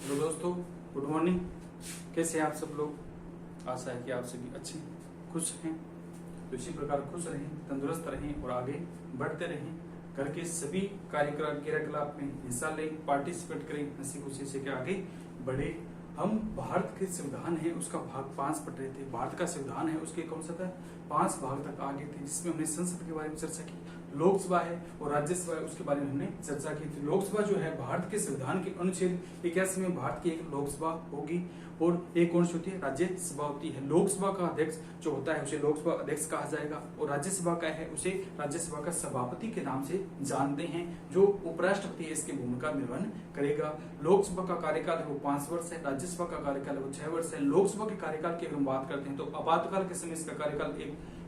Hello दोस्तों, good morning. कैसे हैं आप सब लोग? आशा है कि आप सभी अच्छे खुश हैं। तो इसी प्रकार खुश रहें, तंदुरुस्त रहें और आगे बढ़ते रहें। घर के सभी क्रियाकलाप में हिस्सा लें, पार्टिसिपेट करें, हंसी खुशी से आगे बढ़े। हम भारत के संविधान है उसका भाग 5 पढ़ रहे थे। भारत का संविधान है उसके कौन सा था, 5 भाग तक आगे थे, जिसमें हमने संसद के बारे में चर्चा की। लोकसभा है और राज्यसभा है उसके बारे में हमने चर्चा की थी। लोकसभा जो है भारत के संविधान के अनुच्छेद 81 में भारत की एक लोकसभा होगी और एक कौन सी होती है, राज्यसभा होती है। लोकसभा का अध्यक्ष जो होता है उसे लोकसभा अध्यक्ष कहा जाएगा और राज्यसभा का है उसे राज्यसभा का सभापति के नाम से जानते हैं, जो उपराष्ट्रपति है इसकी भूमिका निर्वहन करेगा। लोकसभा का कार्यकाल है वो 5 वर्ष है, राज्यसभा का कार्यकाल है वो 6 वर्ष है। लोकसभा के कार्यकाल की अगर हम बात करते हैं तो आपातकाल के समय इसका कार्यकाल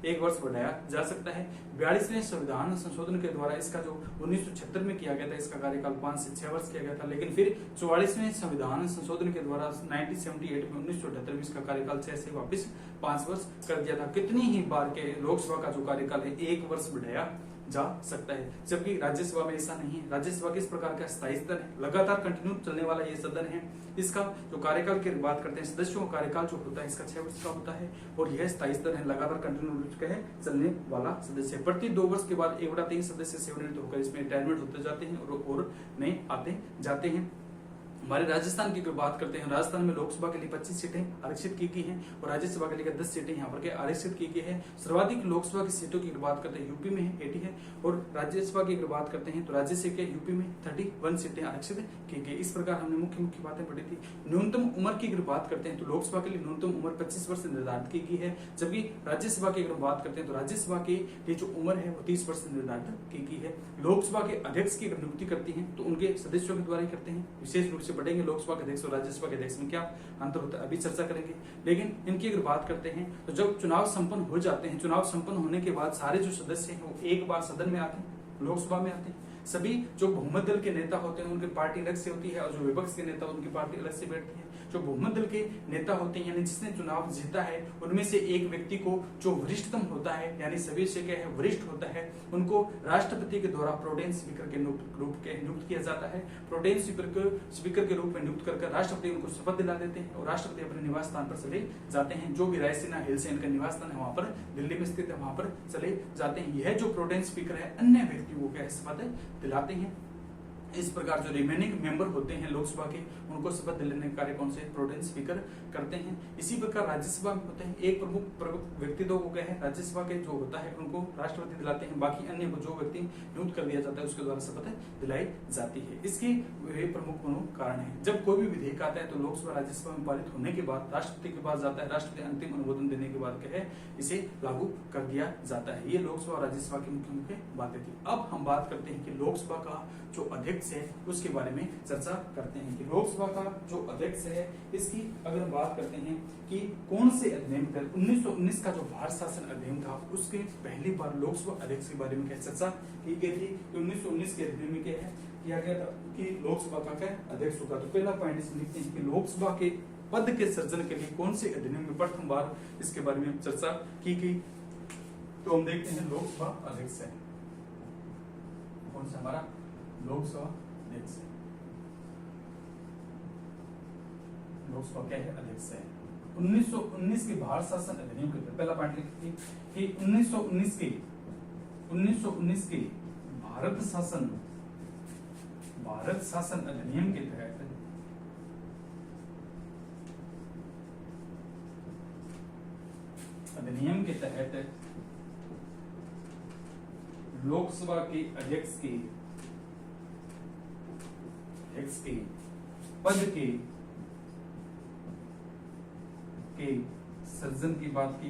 एक वर्ष बढ़ाया जा सकता है। 42वें संविधान संशोधन के द्वारा इसका जो 1976 में किया गया था इसका कार्यकाल 5 से 6 वर्ष किया गया था, लेकिन फिर 44वें संविधान संशोधन के द्वारा 1978 में 1978 में इसका कार्यकाल 6 से वापस 5 वर्ष कर दिया था। कितनी ही बार के लोकसभा का जो कार्यकाल है 1 वर्ष बढ़ाया जा सकता है, जबकि राज्यसभा में ऐसा नहीं है। राज्यसभा किस प्रकार का स्थायी सदन है, लगातार कंटिन्यू चलने वाला ये सदन है। इसका जो कार्यकाल की बात करते हैं, सदस्यों का कार्यकाल जो होता है इसका 6 वर्ष का होता है और यह स्थायी सदन है, लगातार कंटिन्यू है चलने वाला सदस्य। प्रति 2 वर्ष के बाद 1/3 सदस्य सेवानिवृत्त होकर इसमें रिटायरमेंट होते जाते हैं और नए आते जाते हैं। हमारे राजस्थान की अगर बात करते हैं, राजस्थान में लोकसभा के लिए 25 सीटें आरक्षित की गई हैं और राज्यसभा के लिए 10 सीटें यहाँ पर आरक्षित की गई है। सर्वाधिक लोकसभा की सीटों की बात करते हैं यूपी में है 80 है और राज्यसभा की अगर बात करते हैं तो राज्यसभा के यूपी में 31 सीटें आरक्षित की गई। इस प्रकार हमने मुख्य बातें पढ़ी थी। न्यूनतम उम्र की अगर बात करते हैं तो लोकसभा के लिए न्यूनतम उम्र 25 वर्ष निर्धारित की गई है, जबकि राज्यसभा की अगर बात करते हैं तो राज्यसभा के लिए जो उम्र है वो 30 वर्ष निर्धारित की गई है। लोकसभा के अध्यक्ष की अगर नियुक्ति करती है तो उनके सदस्यों के द्वारा ही करते हैं। विशेष रूप से बढ़ेंगे लोकसभा के अध्यक्ष और राज्यसभा के अध्यक्ष में क्या अंतर होता है अभी चर्चा करेंगे। लेकिन इनकी अगर बात करते हैं तो जब चुनाव संपन्न हो जाते हैं, चुनाव संपन्न होने के बाद सारे जो सदस्य हैं वो एक बार सदन में आते हैं, लोकसभा में आते हैं। सभी जो बहुमत दल के नेता होते हैं उनकी पार्टी अलग से होती है और जो विपक्ष के नेता उनकी पार्टी अलग से बैठती है। जो बहुमत दल के नेता होते हैं यानी जिसने चुनाव जीता है उनमें से एक व्यक्ति को जो वरिष्ठतम होता है यानी सभी से क्या है वरिष्ठ होता है, उनको राष्ट्रपति के द्वारा प्रोटेम स्पीकर के नियुक्त किया जाता है। प्रोटेम स्पीकर के रूप में नियुक्त कर राष्ट्रपति उनको शपथ दिला देते हैं और राष्ट्रपति अपने निवास स्थान पर चले जाते हैं। जो भी रायसीना हिल से इनका निवास स्थान है वहां पर दिल्ली में स्थित है, वहां पर चले जाते हैं। यह जो प्रोटेम स्पीकर है अन्य व्यक्ति को क्या शपथ दिलाते हैं। इस प्रकार जो रिमेनिंग मेंबर होते हैं लोकसभा के उनको शपथ दिलाने का कार्य कौन से प्रोटेम स्पीकर करते हैं। इसी प्रकार राज्यसभा में होते हैं, एक प्रमुख व्यक्ति दो हो गए हैं राज्यसभा के जो होता है उनको राष्ट्रपति दिलाते हैं, बाकी अन्य को जो व्यक्ति नियुक्त कर दिया जाता है उसके द्वारा शपथ दिलाई जाती है। इसके प्रमुख कारण है जब कोई भी विधेयक आता है तो लोकसभा राज्यसभा में पारित होने के बाद राष्ट्रपति के पास जाता है, राष्ट्रपति अंतिम अनुमोदन देने के बाद क्या है इसे लागू कर दिया जाता है। ये लोकसभा और राज्यसभा की मुख्य बातें थी। अब हम बात करते हैं कि लोकसभा का जो अध्यक्ष है उसके बारे में चर्चा करते हैं कि लोकसभा का जो अध्यक्ष है इसकी अगर हम बात करते हैं कि कौन से अधिनियम 1919 का जो भारत शासन अधिनियम था उसके पहली बार लोकसभा अध्यक्ष के बारे में क्या चर्चा की गई थी। 1919 के अधिनियम में क्या है किया गया था कि लोकसभा का क्या अध्यक्ष होगा। तो पहला पॉइंट इसमें लिखते हैं कि लोकसभा के पद के सृजन के लिए कौन से अधिनियम में प्रथम बार इसके बारे में चर्चा की गई। तो हम देखते हैं लोकसभा अध्यक्ष है कौन सा हमारा लोकसभा अध्यक्ष है। लोकसभा क्या है अध्यक्ष है 1919 के भारत शासन अधिनियम के पहला पॉइंट लिखते हैं कि 1919 के भारत शासन अधिनियम के तहत लोकसभा के अध्यक्ष के पद के सृजन की बात की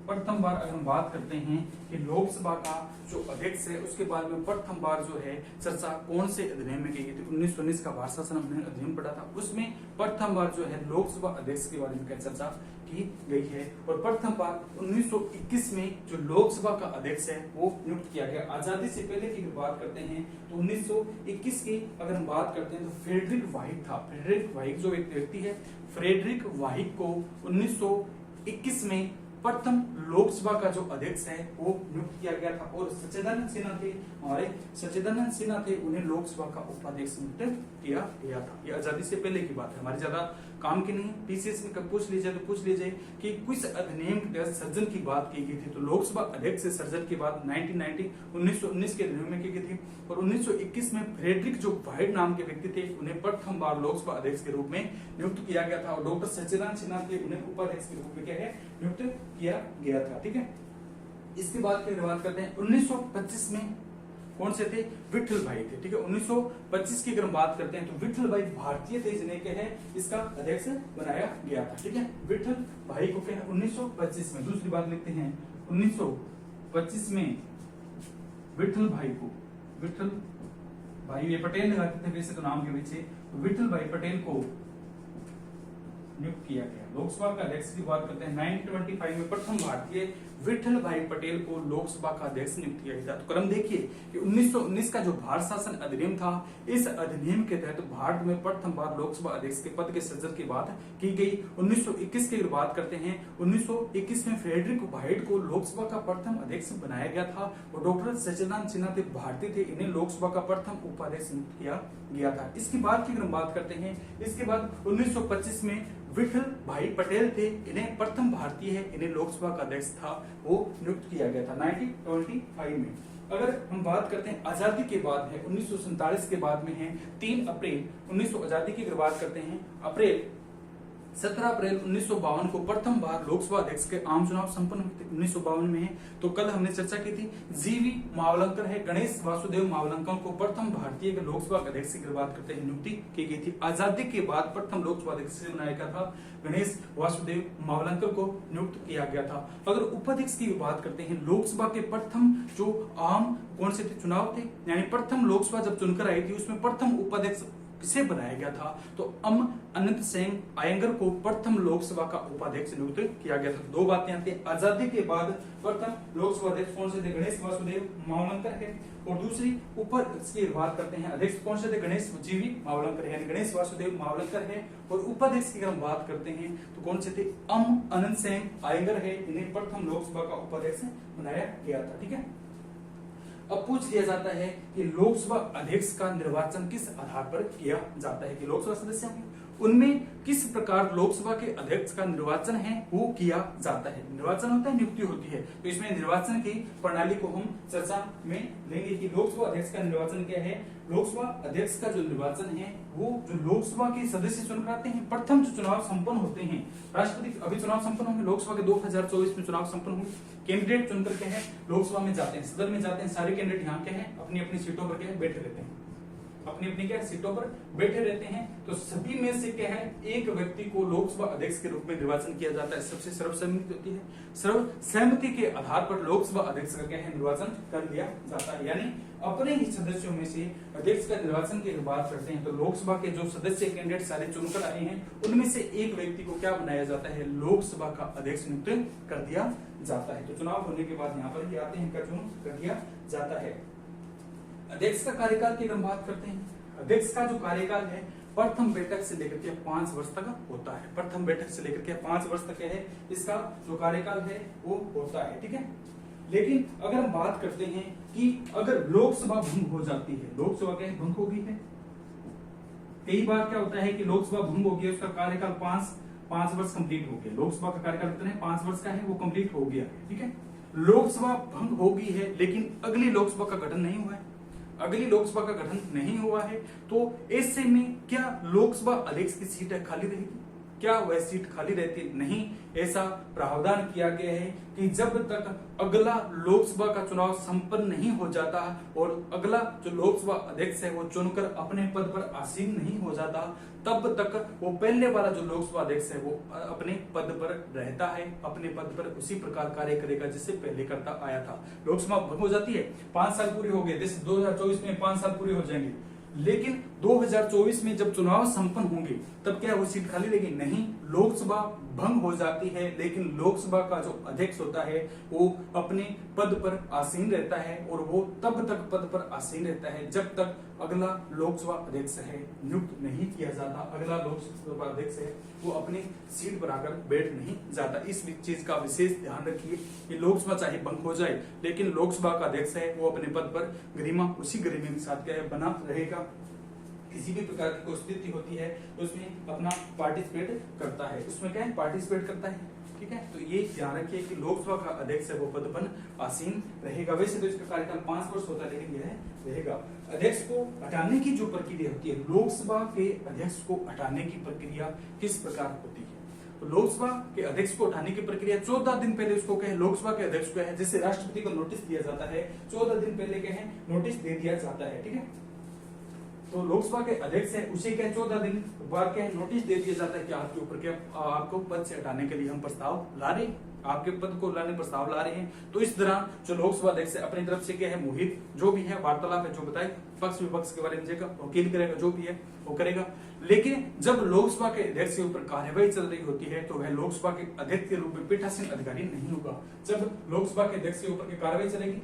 प्रथम बार अगर हम बात करते हैं कि लोकसभा का जो अध्यक्ष है उसके बारे में प्रथम बार जो है चर्चा कौन से अधिनियम में की गई थी। 1919 का भारत शासन अधिनियम पढ़ा था, उसमें प्रथम बार जो है लोकसभा अध्यक्ष के बारे में क्या चर्चा की गई है और प्रथम बार 1921 में जो लोकसभा का अध्यक्ष है वो नियुक्त किया गया। आजादी से पहले की बात करते हैं तो 1921 की अगर हम बात करते हैं तो फ्रेडरिक वाहिक था। फ्रेडरिक वाहिक जो एक व्यक्ति है, फ्रेडरिक वाहिक को 1921 में प्रथम लोकसभा का जो अध्यक्ष है वो नियुक्त किया गया था, और सच्चिदानंद सिन्हा थे, हमारे सच्चिदानंद सिन्हा थे, उन्हें लोकसभा का उपाध्यक्ष नियुक्त किया गया था। ये आजादी से पहले की बात है, हमारी ज्यादा काम की नहीं। पीसीएस में कब पूछ लीजिए तो पूछ लीजिए कि किस अधिनियम के तहत सृजन की बात की गई थी, तो लोकसभा अध्यक्ष से सृजन की बात 1919 के अधिनियम में की गई थी, और 1921 में फ्रेडरिक जो वाइट नाम के व्यक्ति थे उन्हें प्रथम बार लोकसभा अध्यक्ष के रूप में नियुक्त किया गया था, और डॉक्टर सच्चिदानंद सिन्हा थे, उन्हें उपाध्यक्ष के रूप में क्या है नियुक्त किया गया था। ठीक है, इसके बाद फिर बात करते हैं 1925 में कौन से थे, विठल भाई थे। ठीक है, 1925 की अगर हम बात करते हैं तो विठल भाई भारतीय थे, जिन्हें क्या है इसका अध्यक्ष बनाया गया था। ठीक है, विठल भाई को क्या है 1925 में। दूसरी बात लिखते हैं 1925 में विठल भाई को, विठल भाई ये पटेल लगाते थे वैसे तो नाम के पीछे, तो विठल भाई पटेल को नियुक्त किया गया लोकसभा का अध्यक्ष की बात करते हैं। 1925 में प्रथम भारतीय विठल भाई पटेल को लोकसभा का अध्यक्ष नियुक्त किया गया। तो क्रम देखिए कि 1919 का जो भारत शासन अधिनियम था, इस अधिनियम के तहत भारत में प्रथम बार लोकसभा अध्यक्ष के पद के सृजन की बात की गई। 1921 की बात करते हैं, 1921 में फ्रेडरिक वाइट को लोकसभा का प्रथम अध्यक्ष बनाया गया था, और डॉक्टर सच्चिदानंद सिन्हा थे, भारतीय थे, इन्हें लोकसभा का प्रथम उपाध्यक्ष नियुक्त किया गया था। इसके बाद की अगर हम बात करते हैं, इसके बाद 1925 में विठल भाई पटेल थे, इन्हें प्रथम भारतीय है, इन्हें लोकसभा का अध्यक्ष था वो नियुक्त किया गया था 1925 में। अगर हम बात करते हैं आजादी के बाद है 1947 के बाद में है 3 अप्रैल 1900 आजादी की अगर बात करते हैं, 17 अप्रैल 1952 को प्रथम बार लोकसभा अध्यक्ष के आम चुनाव संपन्न हुए थे। 1952 में है, तो कल हमने चर्चा की थी जीवी मावलंकर है, गणेश वासुदेव मावलंकर को प्रथम भारतीय के लोकसभा अध्यक्ष की बात करते हैं नियुक्ति की गई थी। आजादी के बाद प्रथम लोकसभा अध्यक्ष बनाया गया था, गणेश वासुदेव मावलंकर को नियुक्त किया गया था। अगर उपाध्यक्ष की बात करते हैं, लोकसभा के प्रथम जो आम कौन से थे चुनाव थे, यानी प्रथम लोकसभा जब चुनकर आई थी उसमें प्रथम उपाध्यक्ष किसे बनाया गया था, तो अनंत सिंह अयंगर को प्रथम लोकसभा का उपाध्यक्ष नियुक्त किया गया था। दो बातें आती हैं, आजादी के बाद प्रथम लोकसभा अध्यक्ष कौन से थे, गणेश वासुदेव मावलंकर है, और दूसरी उपाध्यक्ष की बात करते हैं, अध्यक्ष कौन से थे, गणेश जीवी मावलंकर है, यानी गणेश वासुदेव मावलंकर है, और उपाध्यक्ष की हम बात करते हैं तो कौन से थे, अनंत सिंह अयंगर है, इन्हें प्रथम लोकसभा का उपाध्यक्ष बनाया गया था। ठीक है, अब पूछ लिया जाता है कि लोकसभा अध्यक्ष का निर्वाचन किस आधार पर किया जाता है, कि लोकसभा सदस्य होंगे उनमें किस प्रकार लोकसभा के अध्यक्ष का निर्वाचन है वो किया जाता है। निर्वाचन होता है, नियुक्ति होती है, तो इसमें निर्वाचन की प्रणाली को हम चर्चा में लेंगे कि लोकसभा अध्यक्ष का निर्वाचन क्या है। लोकसभा अध्यक्ष का जो निर्वाचन है वो जो लोकसभा के सदस्य चुनकर आते हैं, प्रथम जो चुनाव संपन्न होते हैं, राष्ट्रपति अभी चुनाव संपन्न होंगे, लोकसभा के 2024 में चुनाव संपन्न हुए, कैंडिडेट चुनकर के हैं लोकसभा में जाते हैं, सदन में जाते हैं, सारे कैंडिडेट यहाँ के हैं अपनी अपनी सीटों पर क्या बैठे रहते हैं, अपनी अपनी क्या सीटों पर बैठे रहते हैं, तो सभी में से क्या है एक व्यक्ति को लोकसभा अध्यक्ष के रूप में निर्वाचन किया जाता है। सबसे सर्वसम्मति होती है, सर्वसम्मति के आधार पर लोकसभा अध्यक्ष का क्या है निर्वाचन कर लिया जाता है, यानी अपने ही सदस्यों में से अध्यक्ष का निर्वाचन की बात करते हैं तो लोकसभा के जो सदस्य कैंडिडेट सारे चुनकर आए हैं उनमें से एक व्यक्ति को क्या बनाया जाता है, लोकसभा का अध्यक्ष नियुक्त कर दिया जाता है। तो चुनाव होने के बाद यहाँ पर आते हैं, इनका चुनाव कर दिया जाता है। अध्यक्ष का कार्यकाल की हम बात करते हैं, अध्यक्ष का जो कार्यकाल है प्रथम बैठक से लेकर के 5 वर्ष तक होता है, प्रथम बैठक से लेकर के 5 वर्ष तक है इसका जो कार्यकाल है वो होता है। ठीक है, लेकिन अगर हम बात करते हैं कि अगर लोकसभा भंग हो जाती है, लोकसभा क्या भंग हो गई है, कई बार क्या होता है कि लोकसभा भंग हो गया, उसका कार्यकाल 5 वर्ष कंप्लीट हो गया, लोकसभा का कार्यकाल कितना है 5 वर्ष का है, वो कंप्लीट हो गया है। ठीक है, लोकसभा भंग हो गई है लेकिन अगली लोकसभा का गठन नहीं हुआ है, अगली लोकसभा का गठन नहीं हुआ है, तो ऐसे में क्या लोकसभा अध्यक्ष की सीट खाली रहेगी, क्या वह सीट खाली रहती नहीं, ऐसा प्रावधान किया गया है कि जब तक अगला लोकसभा का चुनाव संपन्न नहीं हो जाता और अगला जो लोकसभा अध्यक्ष है वो चुनकर अपने पद पर आसीन नहीं हो जाता, तब तक वो पहले वाला जो लोकसभा अध्यक्ष है वो अपने पद पर रहता है, अपने पद पर उसी प्रकार कार्य करेगा जिससे पहले करता आया था। लोकसभा भंग हो जाती है, 5 साल पूरे हो गए, जैसे 2024 में 5 साल पूरे हो जाएंगे, लेकिन 2024 में जब चुनाव संपन्न होंगे तब क्या वो सीट खाली रहेगी, नहीं, लोकसभा भंग हो जाती है, लेकिन लोकसभा का जो अध्यक्ष होता है वो अपने पद पर आसीन रहता है और वो तब तक पद पर आसीन रहता है जब तक अगला लोकसभा अध्यक्ष है नियुक्त नहीं किया जाता। अगला लोकसभा अध्यक्ष है वो अपनी सीट पर आकर बैठ नहीं जाता। इस चीज का विशेष ध्यान रखिए कि लोकसभा चाहे भंग हो जाए, लेकिन लोकसभा का अध्यक्ष है वो अपने पद पर गरिमा उसी गरिमा के साथ क्या है बना रहेगा। किसी भी प्रकार की कोई स्थिति होती है तो उसमें अपना पार्टिसिपेट करता है, उसमें क्या है पार्टिसिपेट करता है। ठीक है, तो ये ध्यान रखिए कि लोकसभा का अध्यक्ष है वो पद पर आसीन रहेगा। वैसे तो इसका कार्यकाल 5 वर्ष होता है, लेकिन यह रहेगा। अध्यक्ष को हटाने की जो प्रक्रिया होती है, लोकसभा के अध्यक्ष को हटाने की प्रक्रिया किस प्रकार होती है? तो लोकसभा के अध्यक्ष को हटाने की प्रक्रिया 14 दिन पहले उसको कहे लोकसभा के अध्यक्ष को है, जैसे राष्ट्रपति को नोटिस दिया जाता है 14 दिन पहले कहे नोटिस दे दिया जाता है। ठीक है, तो लोकसभा के अध्यक्ष है उसे क्या 14 दिन बाद क्या नोटिस दे दिया जाता है कि आपके ऊपर क्या आपको पद से हटाने के लिए हम प्रस्ताव ला रहे हैं, आपके पद को लाने प्रस्ताव ला रहे हैं। तो इस दौरान जो लोकसभा अध्यक्ष है अपनी तरफ से क्या है मोहित जो भी है वार्तालाप है जो बताए पक्ष विपक्ष के बारे में देगा, वकील करेगा, जो भी है वो करेगा। लेकिन जब लोकसभा के अध्यक्ष के ऊपर कार्यवाही चल रही होती है तो वह लोकसभा के अध्यक्ष के रूप में पीठासीन अधिकारी नहीं होगा। जब लोकसभा के अध्यक्ष के ऊपर कार्यवाही चलेगी,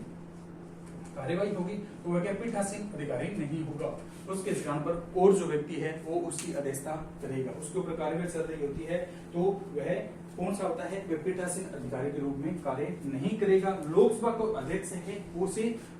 कार्यवाही होगी तो वह क्या पीठासीन अधिकारी नहीं होगा। उसके स्थान पर और जो व्यक्ति है वो उसकी अध्यक्षता करेगा। उसके ऊपर कार्यवाही चल रही होती है तो वह कौन सा होता है, वह पीठासीन अधिकारी के रूप में कार्य नहीं करेगा। लोकसभा को अध्यक्ष है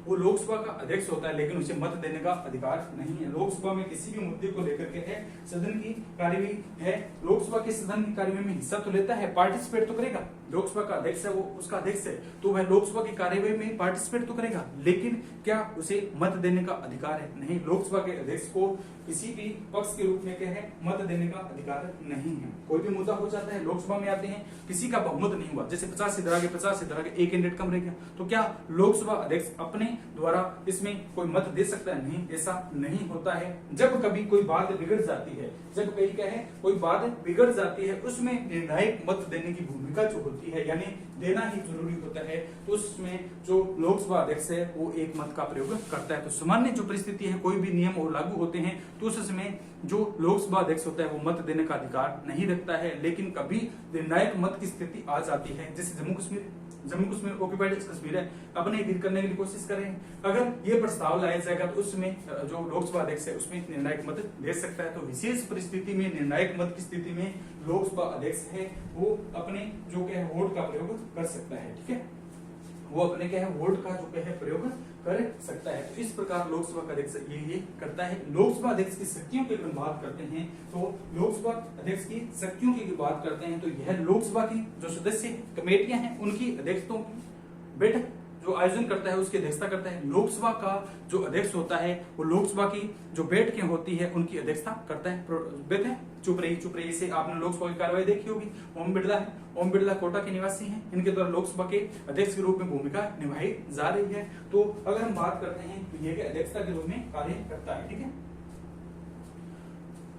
वो लोकसभा का अध्यक्ष होता है, लेकिन उसे मत देने का अधिकार नहीं है। लोकसभा में किसी भी मुद्दे को लेकर के है सदन की कार्यवाही है, लोकसभा के सदन की कार्यवाही में हिस्सा तो लेता है, पार्टिसिपेट तो करेगा। लोकसभा का अध्यक्ष है वो उसका अध्यक्ष है तो वह लोकसभा की कार्यवाही में पार्टिसिपेट तो करेगा, लेकिन क्या उसे मत देने का अधिकार है? नहीं। लोकसभा के अध्यक्ष को किसी भी पक्ष के रूप में क्या है मत देने का अधिकार नहीं है। कोई भी मुद्दा हो जाता है, लोकसभा में आते हैं, किसी का बहुमत नहीं हुआ, जैसे 50 सीट के 50 सीट एक कैंडिडेट कम रह गया, तो क्या लोकसभा अध्यक्ष अपने द्वारा इसमें कोई मत दे सकता है? नहीं, ऐसा नहीं होता है। जब कभी कोई बात बिगड़ जाती है, जब कहीं क्या है कोई बात बिगड़ जाती है, उसमें निर्णायक मत देने की भूमिका जो होती है यानी देना ही जरूरी होता है, तो उसमें जो लोकसभा अध्यक्ष है वो एक मत का प्रयोग करता है। तो सामान्य जो परिस्थिति है, कोई भी नियम और लागू होते हैं तो उसमें जो लोकसभा अध्यक्ष होता है वो मत देने का अधिकार नहीं रखता है। लेकिन कभी निर्णायक मत की स्थिति आ जाती है, जैसे जम्मू कश्मीर ऑक्यूपाइड कश्मीर है, अपने हीर करने की कोशिश कर रहे हैं, अगर ये प्रस्ताव लाया जाएगा तो उसमें जो लोकसभा अध्यक्ष है उसमें निर्णायक मत दे सकता है। तो विशेष परिस्थिति में निर्णायक मत की स्थिति में लोकसभा अध्यक्ष है वो अपने जो क्या है वोट का प्रयोग कर सकता है। ठीक है, वो अपने क्या है वोट का जो क्या है प्रयोग कर सकता है। तो इस प्रकार लोकसभा का अध्यक्ष ये करता है। लोकसभा अध्यक्ष की शक्तियों की अगर बात करते हैं तो लोकसभा अध्यक्ष की शक्तियों की बात करते हैं तो यह लोकसभा की जो सदस्य कमेटियां हैं उनकी अध्यक्षों की बैठक जो आयोजन करता है उसकी अध्यक्षता करता है। लोकसभा का जो अध्यक्ष होता है वो लोकसभा की जो बैठकें होती है उनकी अध्यक्षता करता है। चुप रही से आपने लोकसभा की कार्यवाही देखी होगी। ओम बिरला कोटा के निवासी हैं, इनके द्वारा लोकसभा के अध्यक्ष के रूप में भूमिका निभाई जा रही है। तो अगर हम बात करते हैं तो यह अध्यक्षता के रूप में कार्य करता है। ठीक है,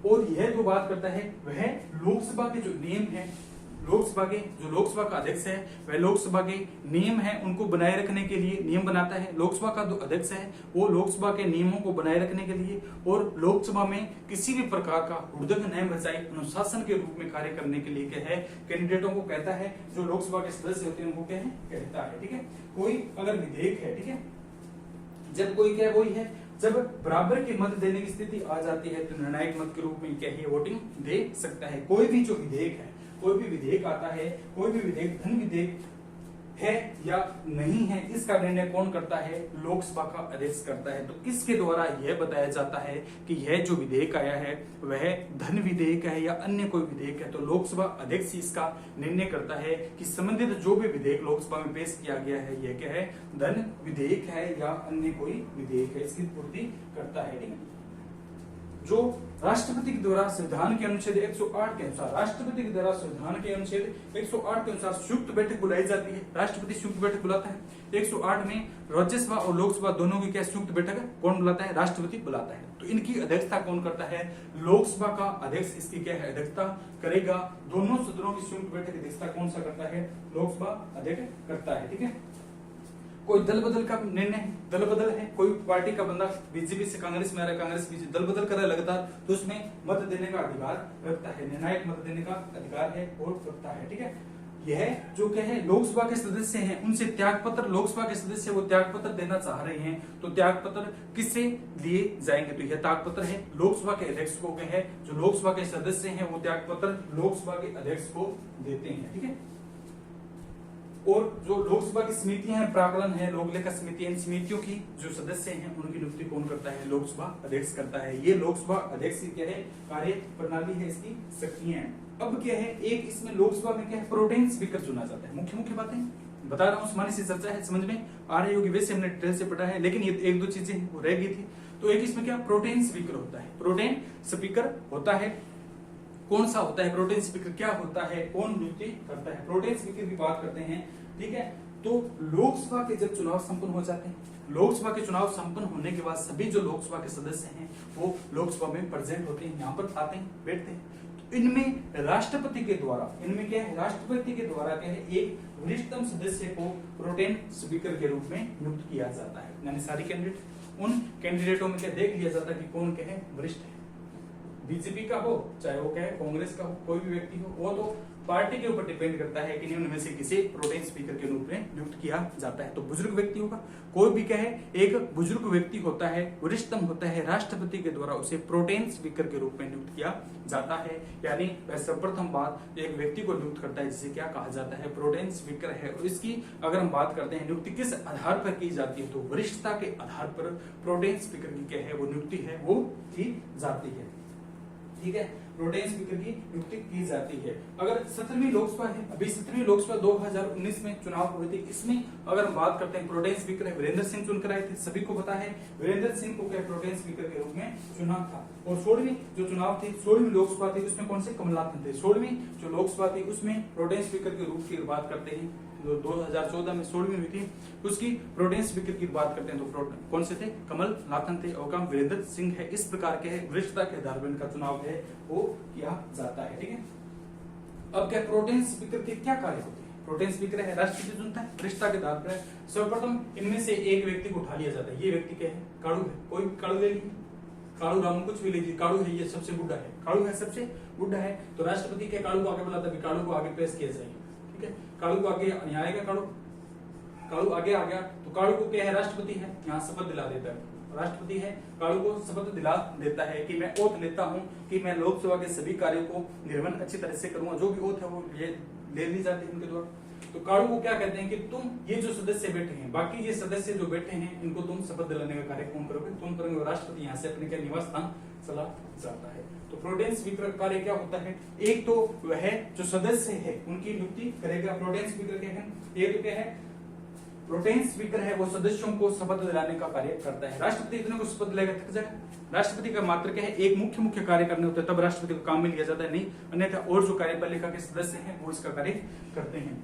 और यह जो बात करता है वह लोकसभा के जो नियम है, लोकसभा का अध्यक्ष है वह लोकसभा के नियम है उनको बनाए रखने के लिए नियम बनाता है। लोकसभा का जो अध्यक्ष है वो लोकसभा के नियमों को बनाए रखने के लिए और लोकसभा में किसी भी प्रकार का हुड़दंग न मचाए अनुशासन के रूप में कार्य करने के लिए क्या है कैंडिडेटों को कहता है, जो लोकसभा के सदस्य होते हैं उनको क्या है कहता है। ठीक है, कोई अगर विधेयक है, ठीक है, जब कोई क्या वही है जब बराबर की मत देने की स्थिति आ जाती है तो निर्णायक मत के रूप में क्या है वोटिंग दे सकता है। कोई भी जो विधेयक है, कोई भी विधेयक आता है, कोई भी विधेयक धन विधेयक है या नहीं है, इसका निर्णय कौन करता है? लोकसभा का अध्यक्ष करता है। तो इसके द्वारा यह बताया जाता है कि यह जो विधेयक आया है वह धन विधेयक है या अन्य कोई विधेयक है, तो लोकसभा अध्यक्ष इसका निर्णय करता है कि संबंधित जो भी विधेयक लोकसभा में पेश किया गया है यह क्या है धन विधेयक है या अन्य कोई विधेयक है, इसकी पूर्ति करता है। ठीक है, जो राष्ट्रपति के द्वारा संविधान के अनुच्छेद 108 के अनुसार राष्ट्रपति के द्वारा संविधान के अनुच्छेद 108 के अनुसार संयुक्त बैठक बुलाई जाती है। राष्ट्रपति संयुक्त बैठक बुलाता है। 108 में राज्यसभा और लोकसभा दोनों की क्या संयुक्त बैठक कौन बुलाता है? राष्ट्रपति बुलाता है। तो इनकी अध्यक्षता कौन करता है? लोकसभा का अध्यक्ष इसकी क्या है अध्यक्षता करेगा। दोनों सदनों की संयुक्त बैठक की अध्यक्षता कौन सा करता है? लोकसभा अध्यक्ष करता है। ठीक है, कोई दल बदल का निर्णय, दल बदल है, कोई पार्टी का बंदा बीजेपी से कांग्रेस में आ रहा है, कांग्रेस बीजेपी दल बदल कर रहा है लगातार, तो उसमें मत देने का अधिकार रखता है, निर्णायक मत देने का अधिकार है और रखता है। ठीक है, यह जो क्या है लोकसभा के सदस्य हैं उनसे त्यागपत्र, लोकसभा के सदस्य वो त्यागपत्र देना चाह रहे हैं, तो त्यागपत्र किससे लिए जाएंगे, तो यह त्यागपत्र है लोकसभा के अध्यक्ष को क्या है, जो लोकसभा के सदस्य हैं वो त्यागपत्र लोकसभा के अध्यक्ष को देते हैं। ठीक है, और जो लोकसभा की समितियां हैं, प्राकलन है, लोक लेखा समिति, इन समितियों की जो सदस्य हैं उनकी नियुक्ति कौन करता है, लोकसभा अध्यक्ष करता है। ये लोकसभा अध्यक्ष की क्या है कार्य प्रणाली है, इसकी शक्तियां हैं। अब क्या है, एक इसमें लोकसभा में क्या है प्रोटेम स्पीकर चुना जाता है। मुख्य मुख्य बातें बता रहा हूँ, सामान्य सी चर्चा है, समझ में आ रही होगी, वैसे हमने डिटेल से पढ़ा है, लेकिन ये एक दो चीजें वो रह गई थी। तो एक इसमें क्या प्रोटेम स्पीकर होता है, प्रोटेम स्पीकर होता है, कौन सा होता है प्रोटेम स्पीकर, क्या होता है, कौन नियुक्ति करता है, प्रोटेम स्पीकर की बात करते हैं। ठीक है, तो लोकसभा के जब चुनाव संपन्न हो जाते हैं, लोकसभा के चुनाव संपन्न होने के बाद सभी जो लोकसभा के सदस्य हैं वो लोकसभा में प्रेजेंट होते हैं, यहाँ पर आते हैं, बैठते हैं। तो इनमें राष्ट्रपति के द्वारा, इनमें क्या है राष्ट्रपति के द्वारा क्या है एक वरिष्ठतम सदस्य को प्रोटेम स्पीकर के रूप में नियुक्त किया जाता है। यानी सारी कैंडिडेट, उन कैंडिडेटों में क्या देख लिया जाता है कि कौन क्या है वरिष्ठ है, बीजेपी का हो चाहे वो क्या है कांग्रेस का हो, कोई भी व्यक्ति हो, वो तो पार्टी के ऊपर डिपेंड करता है कि निम्न में से किसी प्रोटेम स्पीकर के रूप में नियुक्त किया जाता है। तो बुजुर्ग व्यक्ति होगा, कोई भी क्या है एक बुजुर्ग व्यक्ति होता है, वरिष्ठतम होता है, राष्ट्रपति के द्वारा उसे प्रोटेम स्पीकर के रूप में नियुक्त किया जाता है। यानी वह सर्वप्रथम बात एक व्यक्ति को नियुक्त करता है जिसे क्या कहा जाता है प्रोटेम स्पीकर है। और इसकी अगर हम बात करते हैं नियुक्ति किस आधार पर की जाती है, तो वरिष्ठता के आधार पर प्रोटेम स्पीकर की क्या है वो नियुक्ति है वो की जाती है। ठीक है, प्रोटेम स्पीकर की नियुक्ति की जाती है। अगर 17वीं लोकसभा है, अभी 17वीं लोकसभा 2019 में चुनाव हुए थे, इसमें अगर हम बात करते हैं प्रोटेम स्पीकर है वीरेंद्र सिंह चुनकर आए थे, सभी को पता है वीरेंद्र सिंह को क्या प्रोटेम स्पीकर के रूप में चुना था। और 16वीं जो चुनाव थी, 16वीं लोकसभा थी, उसमें कौन से कमलनाथन थे। 16वीं जो लोकसभा थी उसमें प्रोटेम स्पीकर के रूप की बात करते हैं, जो 2014 में 16वीं हुई थी उसकी प्रोटेम स्पीकर की बात करते हैं तो कौन से थे, कमलनाथन थे और काम वीरेंद्र सिंह है। इस प्रकार के वरिष्ठता के आधार पर इनका चुनाव है वो किया जाता है। ठीक है, अब क्या प्रोटेम स्पीकर के क्या कार्य होते हैं, प्रोटेम स्पीकर है राष्ट्रपति चुनता है, वरिष्ठता के आधार पर सर्वप्रथम इनमें से एक व्यक्ति को उठा लिया जाता है। ये व्यक्ति क्या है, काड़ू है, कोई काड़ू ले लीजिए, काड़ू राम कुछ भी लीजिए, काड़ू है ये सबसे बुढ़ा है, काड़ू है सबसे बुढ़ा है, तो राष्ट्रपति के काड़ू को आगे बुलाता है, काड़ू को आगे पेश किया जाएगा। ठीक है, काड़ू को आगे यहाँ आएगा, काड़ू आगे आ गया तो काड़ू को क्या है राष्ट्रपति है यहाँ शपथ दिला देता है, राष्ट्रपति है काड़ू को शपथ दिला देता है कि मैं ओथ लेता हूँ कि मैं लोकसभा के सभी कार्यों को निर्वहन अच्छी तरह से करूंगा। जो भी ओथ है वो ले ली जाती है उनके द्वारा। तो काड़ू को क्या कहते हैं कि तुम ये जो सदस्य बैठे हैं, बाकी ये सदस्य जो बैठे हैं इनको तुम शपथ दिलाने का कार्य कौन करोगे, तुम करोगे। राष्ट्रपति यहाँ से अपने क्या निवास स्थान चला जाता है। तो प्रोटेम स्पीकर का कार्य क्या होता है, एक तो वह जो सदस्य है उनकी नियुक्ति करेगा, प्रोटेम स्पीकर क्या है, ये तो क्या है प्रोटेम स्पीकर है वो सदस्यों को शपथ दिलाने का कार्य करता है। राष्ट्रपति इतने को शपथ दिलाएगा थक जाएगा, राष्ट्रपति का मात्र क्या है एक मुख्य कार्य करने होते हैं, तब राष्ट्रपति को काम में लिया जाता है, नहीं अन्यथा और जो कार्यपालिका के सदस्य हैं वो इसका कार्य करते हैं।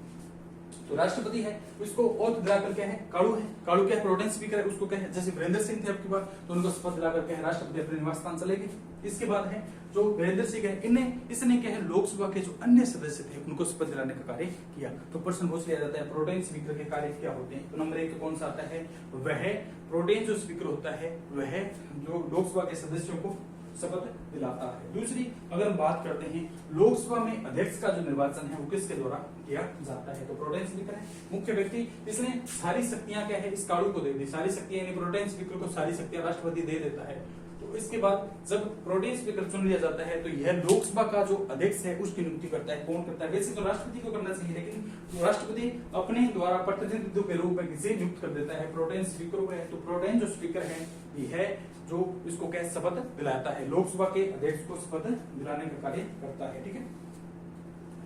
तो राष्ट्रपति है उसको ओथ दिलाकर क्या है काड़ू है, काड़ू क्या है प्रोटेम स्पीकर है, उसको क्या है जैसे वीरेंद्र सिंह थे आपके पास तो उनको शपथ दिलाकर क्या है राष्ट्रपति अपने निवास स्थान चले गए। इसके बाद है जो वीरेंद्र सिंह है इसने क्या है लोकसभा के जो अन्य सदस्य थे उनको शपथ दिलाने का कार्य किया। तो प्रश्न पूछ लिया जाता है प्रोटेम स्पीकर के कार्य क्या होते हैं, तो नंबर 1 कौन सा आता है, वह प्रोटेम जो स्पीकर होता है वह जो लोकसभा के सदस्यों को शपथ दिलाता है। दूसरी अगर हम बात करते हैं लोकसभा में अध्यक्ष का जो निर्वाचन है वो किसके द्वारा किया जाता है, तो प्रोटेम स्पीकर है मुख्य व्यक्ति, इसने सारी शक्तियां क्या है इस काड़ू को दे दी, सारी शक्तियां यानी प्रोटेम स्पीकर को सारी शक्तियां राष्ट्रपति दे देता है। तो इसके बाद जब प्रोटेम स्पीकर चुन लिया जाता है तो यह लोकसभा का जो अध्यक्ष है उसकी नियुक्ति करता है। कौन करता है, वैसे तो राष्ट्रपति को करना चाहिए लेकिन राष्ट्रपति अपने द्वारा प्रतिनिधित्व के रूप में किसे नियुक्त कर देता है, प्रोटेम स्पीकर को है। तो प्रोटेम जो स्पीकर है यह जो इसको क्या शपथ दिलाता है, लोकसभा के अध्यक्ष को शपथ दिलाने का कार्य करता है। ठीक है,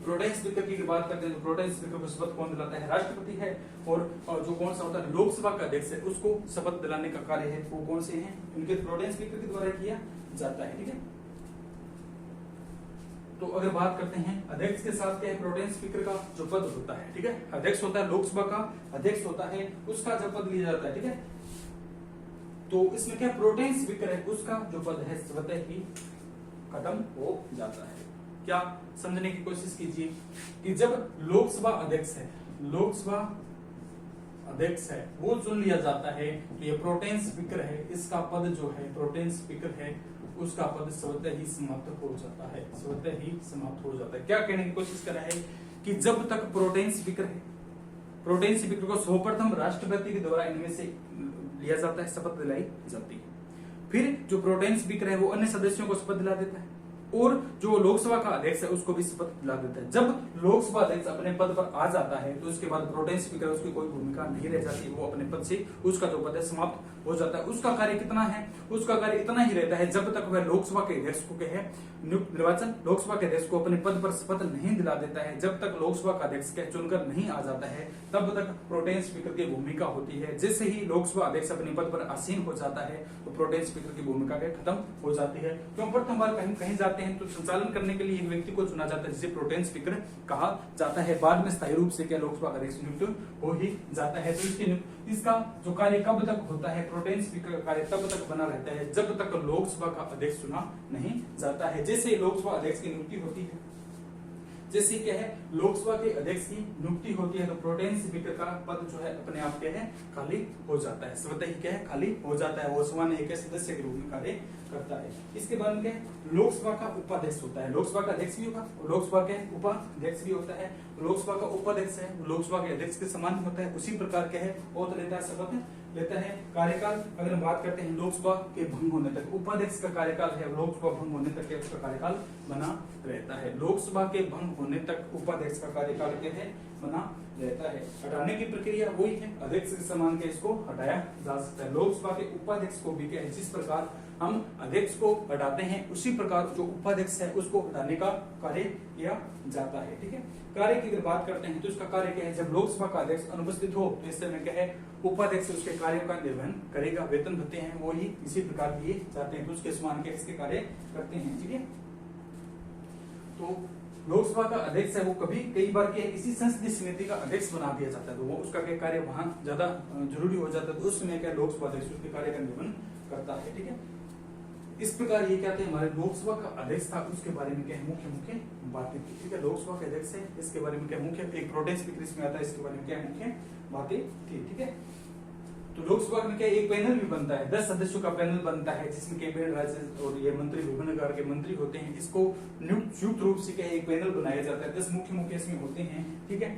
प्रोटेम स्पीकर की बात करते हैं तो प्रोटेम स्पीकर को शपथ कौन दिलाता है, राष्ट्रपति है। और जो कौन सा होता है लोकसभा का अध्यक्ष है उसको शपथ दिलाने का कार्य है वो कौन से हैं, उनके प्रोटेम स्पीकर के द्वारा किया जाता है। ठीक है, तो अगर बात करते हैं अध्यक्ष के साथ क्या है प्रोटेम स्पीकर का जो पद होता है, ठीक है अध्यक्ष होता है लोकसभा का अध्यक्ष होता है उसका जब पद लिया जाता है। ठीक है, तो इसमें क्या प्रोटेम स्पीकर है उसका जो पद है स्वतः ही खत्म हो जाता है। क्या समझने की कोशिश कीजिए कि जब लोकसभा अध्यक्ष है, लोकसभा अध्यक्ष है वो चुन लिया जाता है तो ये प्रोटेन स्पीकर है, इसका पद जो है प्रोटेन स्पीकर है उसका पद स्वतः ही समाप्त हो जाता है, स्वतः ही समाप्त हो जाता है। क्या कहने की कोशिश कर रहा है कि जब तक प्रोटेन स्पीकर है, प्रोटेन स्पीकर को सर्वप्रथम राष्ट्रपति के द्वारा इनमें से लिया जाता है, शपथ दिलाई जाती है। फिर जो प्रोटेन स्पीकर है वो अन्य सदस्यों को शपथ दिला देता है और जो लोकसभा का अध्यक्ष है उसको भी शपथ दिला देता है। जब लोकसभा अध्यक्ष अपने पद पर आ जाता है तो उसके बाद प्रोटेन स्पीकर उसकी कोई भूमिका नहीं रह जाती, वो अपने पद से उसका जो पद है समाप्त हो जाता है। उसका कार्य कितना है, उसका कार्य इतना ही रहता है जब तक वह लोकसभा के अध्यक्ष को कहे निर्वाचन लोकसभा के अध्यक्ष को अपने पद पर शपथ नहीं दिला देता है, जब तक लोकसभा का अध्यक्ष चुनकर नहीं आ जाता है तब तक प्रोटेन स्पीकर की भूमिका होती है। जैसे ही लोकसभा अध्यक्ष अपने पद पर आसीन हो जाता है तो प्रोटेन स्पीकर की भूमिका खत्म हो जाती है। क्यों प्रथम बार कहीं जाते हैं तो संचालन करने के लिए एक व्यक्ति को चुना जाता है जिसे प्रोटेन स्पीकर कहा जाता है। बाद में स्थायी रूप से क्या लोकसभा का अध्यक्ष नियुक्त हो ही जाता है। तो इसका जो कार्य कब तक होता है, प्रोटेन स्पीकर का कार्य तब तक बना रहता है जब तक लोकसभा का अध्यक्ष चुना नहीं जाता है। जैसे लोकसभा अध्यक्ष की नियुक्ति होती है, जैसे क्या है लोकसभा के अध्यक्ष की नियुक्ति होती है तो प्रोटेन स्पीकर का पद जो है अपने आप क्या है खाली हो जाता है, स्वतः ही क्या है खाली हो जाता है। वो सामान्य एक सदस्य के रूप में कार्य करता है। इसके बाद में क्या है लोकसभा का उपाध्यक्ष होता है, लोकसभा का अध्यक्ष भी होगा, लोकसभा के उपाध्यक्ष भी होता है। लोकसभा का उपाध्यक्ष है लोकसभा के अध्यक्ष के समान होता है, उसी प्रकार क्या है वो लेता है शपथ लेता है। कार्यकाल अगर हम बात करते हैं लोकसभा के भंग होने तक, उपाध्यक्ष का कार्यकाल है लोकसभा भंग होने तक उसका कार्यकाल बना रहता है। लोकसभा के भंग होने तक उपाध्यक्ष का कार्यकाल क्या है बना रहता है। हटाने की प्रक्रिया वही है, अध्यक्ष के समान के इसको हटाया जा सकता है। लोकसभा के उपाध्यक्ष को भी क्या है जिस प्रकार हम अध्यक्ष को हटाते हैं उसी प्रकार जो उपाध्यक्ष है उसको हटाने का कार्य किया जाता है। ठीक है, कार्य की अगर बात करते हैं तो इसका कार्य क्या है, जब लोकसभा का अध्यक्ष अनुपस्थित हो तो इस समय क्या है उपाध्यक्ष उसके कार्यों का निर्वहन करेगा। वेतन भत्ते हैं वो ही इसी प्रकार दिए जाते हैं तो उसके समान के इसके कार्य करते हैं। ठीक है, तो लोकसभा का अध्यक्ष है वो कई बार के इसी संसदीय समिति का अध्यक्ष बना दिया जाता है तो वो उसका क्या कार्य वहां ज्यादा जरूरी हो जाता है तो उस समय क्या लोकसभा अध्यक्ष उसके कार्य का निर्वहन करता है। ठीक है, इस प्रकार ये क्या थे हमारे लोकसभा का अध्यक्ष था उसके बारे में क्या मुख्य बातें थी। ठीक है, लोकसभा के अध्यक्ष है इसके बारे में क्या मुख्य एक प्रोटेन स्पीकर इसमें आता है इसके बारे में क्या मुख्य बातें थी। ठीक है, तो लोकसभा में क्या एक पैनल भी बनता है, 10 सदस्यों का पैनल बनता है जिसमें कैबिनेट राज्य और ये मंत्री विभिन्न प्रकार के मंत्री होते हैं। इसको संयुक्त रूप से क्या एक पैनल बनाया जाता है, 10 मुख्य इसमें होते हैं। ठीक है,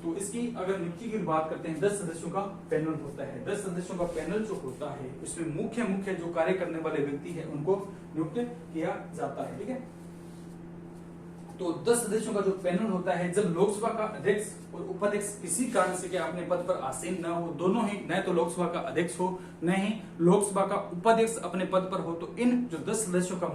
तो इसकी अगर नियुक्ति की बात करते हैं 10 सदस्यों का पैनल होता है। 10 सदस्यों का पैनल जो होता है उसमें मुख्य जो कार्य करने वाले व्यक्ति है उनको नियुक्त किया जाता है। ठीक है, तो 10 सदस्यों का जो पैनल होता है जब लोकसभा का अध्यक्ष और उपाध्यक्ष किसी कारण से क्या अपने पद पर आसीन न हो, दोनों ही न तो लोकसभा का अध्यक्ष हो न ही लोकसभा का उपाध्यक्ष अपने पद पर हो, तो इन जो 10 सदस्यों का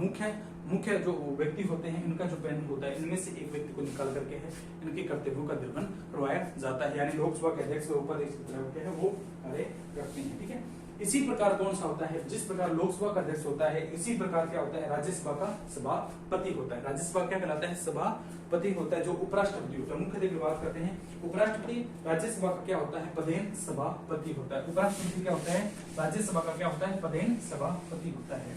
मुख्य जो व्यक्ति होते हैं इनका जो पैनल होता है इनमें से एक व्यक्ति को निकाल करके है इनके कर्तव्यों का निर्वहन करवाया जाता है। यानी लोकसभा के अध्यक्ष और उपाध्यक्ष है वो कार्य करते हैं। ठीक है, इसी प्रकार कौन सा होता है, जिस प्रकार लोकसभा का अध्यक्ष होता है इसी प्रकार क्या होता है राज्यसभा का सभापति होता है। राज्यसभा क्या कहलाता है सभापति होता है। जो उपराष्ट्रपति होता है मुख्य की बात करते हैं उपराष्ट्रपति राज्यसभा का क्या होता है पदेन सभापति होता है। उपराष्ट्रपति क्या होता है राज्यसभा का क्या होता है पदेन सभापति होता है।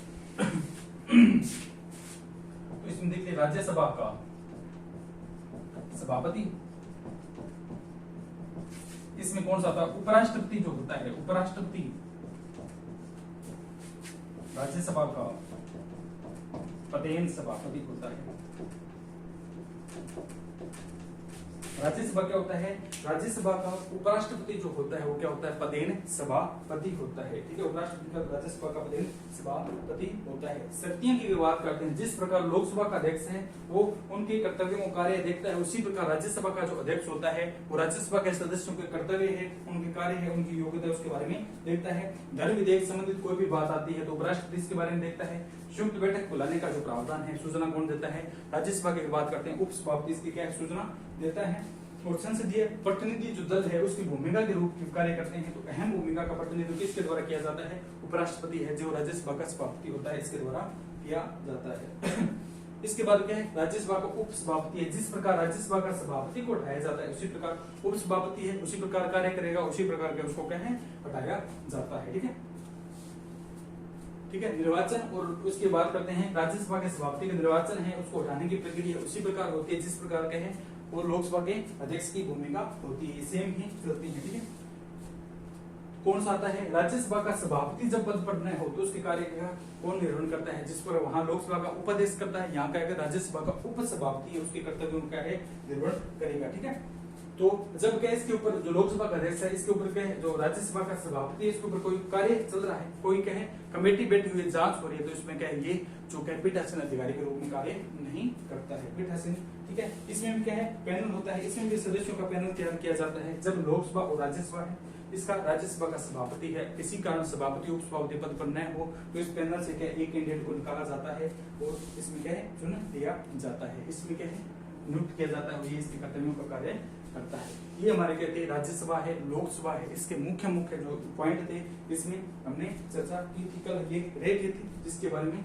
तो इसमें देखिए राज्यसभा का सभापति, इसमें कौन सा होता है उपराष्ट्रपति जो होता है, उपराष्ट्रपति राज्यसभा का पदेन सभापति होता है। राज्यसभा क्या होता है, राज्यसभा का उपराष्ट्रपति जो होता है वो क्या होता है पदेन सभापति होता है। ठीक है, उपराष्ट्रपति का राज्यसभा का पदेन सभापति होता है। शक्तियों की बात करते हैं, जिस प्रकार लोकसभा का अध्यक्ष है वो उनके कर्तव्यों को कार्य देखता है, उसी प्रकार राज्यसभा का जो अध्यक्ष होता है वो राज्यसभा के सदस्यों के कर्तव्य है, उनके कार्य है, उनकी योग्यता है उसके बारे में देखता है। धर्म विधेयक संबंधित कोई भी बात आती है तो उपराष्ट्रपति इसके बारे में देखता है। संयुक्त बैठक बुलाने का जो प्रावधान है सूचना कौन देता है, राज्यसभा की बात करते हैं उपसभापति इसकी क्या सूचना देता है। और संसदीय प्रतिनिधि जो दल है उसकी भूमिका के रूप में कार्य करते हैं, तो अहम भूमिका का प्रतिनिधित्व किसके द्वारा किया जाता है, उपराष्ट्रपति है जो राज्यसभा का सभापति होता है इसके द्वारा किया जाता है। इसके बाद क्या है राज्यसभा का उपसभापति है, जिस प्रकार राज्यसभा का सभापति को हटाया जाता है उसी प्रकार उपसभापति है उसी प्रकार कार्य करेगा, उसी प्रकार के उसको क्या है हटाया जाता है। ठीक है, ठीक है, निर्वाचन और उसकी बात करते हैं राज्यसभा के सभापति का निर्वाचन है उसको हटाने की प्रक्रिया उसी प्रकार होती है जिस प्रकार के है और लोकसभा के अध्यक्ष की भूमिका होती है, सेम ही चलती है। ठीक है, कौन सा आता है, राज्यसभा का सभापति जब पद पर न हो तो उसके कार्य का कौन निर्वहन करता है, जिस पर वहां लोकसभा का उपाध्यक्ष करता है, यहाँ का राज्यसभा का उपसभापति है, उसके कर्तव्य उनका है निर्वहन करेगा। ठीक है, तो जब क्या इसके ऊपर जो लोकसभा का अध्यक्ष है, इसके ऊपर क्या है जो राज्यसभा का सभापति है, इसके ऊपर कोई कार्य चल रहा है, कोई क्या है कमेटी बैठी हुई जांच हो रही है, तो इसमें क्या है ये जो पीठासीन अधिकारी के रूप में कार्य नहीं करता है पीठासीन। ठीक है, इसमें भी क्या है पैनल होता है, इसमें भी सदस्यों का पैनल तैयार किया जाता है। जब लोकसभा और राज्यसभा है, इसका राज्यसभा का सभापति है, किसी कारण सभापति उपसभापति पद पर न हो तो इस पैनल से क्या एक कैंडिडेट को निकाला जाता है और इसमें क्या है चुन लिया जाता है, इसमें क्या है नियुक्त किया जाता है, ये इसके कर्तव्यों का कार्य करता है। ये हमारे कहते हैं राज्यसभा है, लोकसभा है, इसके मुख्य मुख्य जो पॉइंट थे इसमें हमने चर्चा की थी, कल ये रह गई थी जिसके बारे में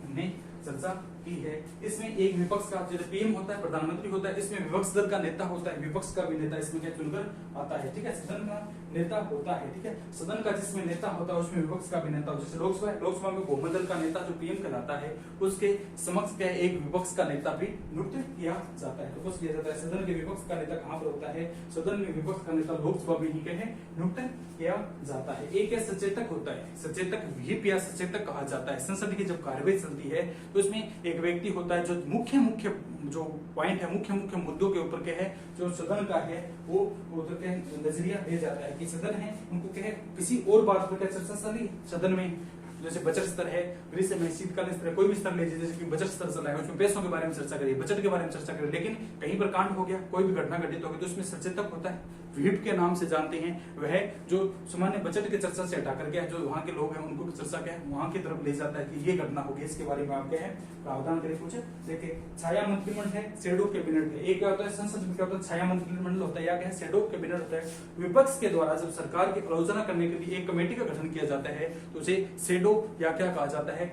हमने चर्चा की है। इसमें एक विपक्ष का जो पीएम होता है, प्रधानमंत्री होता है, इसमें विपक्ष दल का नेता होता है, विपक्ष का भी नेता इसमें क्या चुनकर आता है। ठीक है, सदन का नेता होता है। ठीक है, सदन का जिसमें नेता होता है उसमें विपक्ष का भी नेता होता है। जैसे लोकसभा है, लोकसभा में बहुमत दल का नेता जो पीएम कहलाता है उसके समक्ष क्या एक विपक्ष का नेता भी नियुक्त किया जाता है, तो बस किया जाता है। सदन के विपक्ष का नेता कहाँ पर होता है, सदन में विपक्ष का नेता लोकसभा में ही क्या है नियुक्त किया जाता है। एक सचेतक होता है, सचेतक व्हिप या सचेतक कहा जाता है। संसद की जब कार्यवाही चलती है तो इसमें एक व्यक्ति होता है जो मुख्य मुख्य जो पॉइंट है, मुख्य मुख्य मुद्दों के ऊपर क्या है जो सदन का है वो उधर के नजरिया दे जाता है कि सदन है उनको क्या है किसी और बात पर क्या चर्चा चली सदन में, जैसे बजट स्तर है, गृह में शीतकालीन स्तर है, कोई भी स्तर लीजिए, जैसे कि बजट स्तर चला है उसमें पैसों के बारे में चर्चा करिए, बजट के बारे में चर्चा करिए, लेकिन कहीं पर कांड हो गया, कोई भी घटना घटित हो गई तो उसमें सचेतक होता है, व्हिप के नाम से जानते हैं, वह जो सामान्य बजट के चर्चा से हटा करके जो वहां के लोग हैं उनको चर्चा क्या है वहां की तरफ ले जाता है कि ये घटना होगी, इसके बारे में आप क्या है प्रावधान करें कुछ। देखिए छाया मंत्रिमंडल है, शैडो कैबिनेट है, एक क्या होता है संसद में क्या होता है छाया मंत्रिमंडल होता है या क्या है शैडो कैबिनेट होता है। विपक्ष के द्वारा जब सरकार की आलोचना करने के लिए एक कमेटी का गठन किया जाता है तो उसे शैडो या क्या कहा जाता है,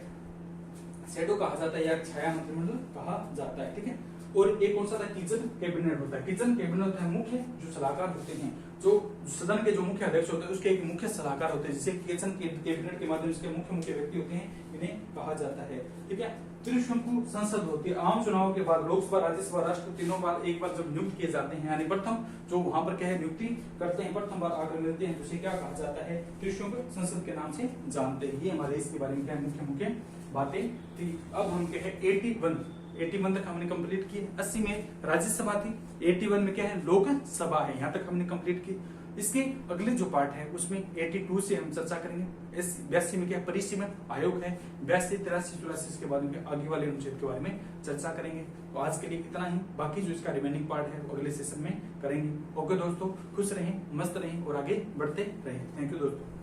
शैडो कहा जाता है या छाया मंत्रिमंडल कहा जाता है। ठीक है, और एक कौन सा था किचन कैबिनेट होता है, किचन कैबिनेट होता है मुख्य जो सलाहकार होते हैं, जो सदन के जो मुख्य अध्यक्ष होते हैं उसके एक मुख्य सलाहकार होते हैं, जिसे किचन कैबिनेट के माध्यम से मुख्य मुख्य व्यक्ति होते हैं, इन्हें कहा जाता है। ठीक है, त्रिशंकु संसद होती है, आम चुनाव के बाद लोकसभा राज्यसभा राष्ट्रपति तीनों बार एक बार जब नियुक्त किए जाते हैं, यानी प्रथम जो वहां पर क्या है नियुक्ति करते हैं, प्रथम बार आकर मिलते हैं, उसे क्या कहा जाता है त्रिशंकु संसद के नाम से जानते हैं। ये हमारे इसके बारे में क्या मुख्य मुख्य बातें थी। अब हम क्या है 81 तक हमने कंप्लीट की, 80 में राज्यसभा थी, 81 में क्या है लोकसभा है, यहाँ तक हमने कंप्लीट की। इसके अगले जो पार्ट है उसमें 82 से हम चर्चा करेंगे। इस 82 में क्या परिसीमन आयोग है, 82, 83, 84 के बाद में आगे वाले अनुच्छेद के बारे में चर्चा करेंगे। तो आज के लिए इतना ही, बाकी जो इसका रिमेनिंग पार्ट है अगले सेशन में करेंगे। ओके दोस्तों, खुश रहें, मस्त रहें और आगे बढ़ते रहें। थैंक यू दोस्तों।